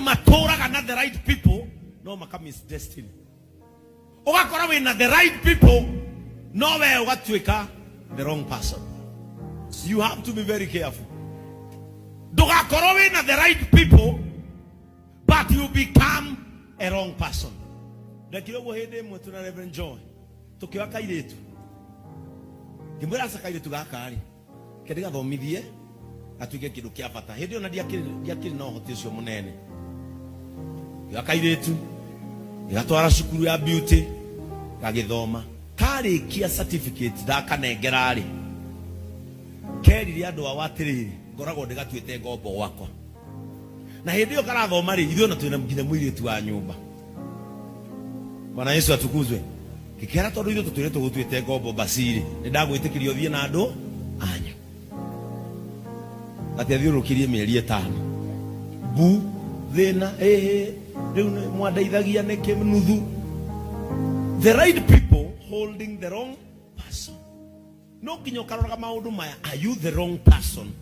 matoraga na the right people no makamis destiny. Ugakora wina the right people no we ugatwika the wrong person. You have to be very careful. Dugakora wina the right people but you become a wrong person. Nakiro hede mwetu na Reverend John tukiwa kairetu kimwira asa kairetu gakari kedi gathomithie atuike kindu kia bata hede ona diakiri no hote cio munene ya kairetu igatwara cukuru ya beauty gagithoma kari kia certificate ndakanengerari kerire andu awatiriri ngorago ndigatuite ngombo wakwa na hede yo karathoma ri ithuo na twina mugine muiritu wa nyumba. Bwana Yesu atukuzwe. Kikera tondu ithu tutwire tugutwite ngombo basiri ndagwitikirio thie na andu anya ati athiurukirie mieri 5 bu thina riu mwandeithagia niki nuthu. The right people holding the wrong person. No kinyo karoraga maundu maya. Are you the wrong person?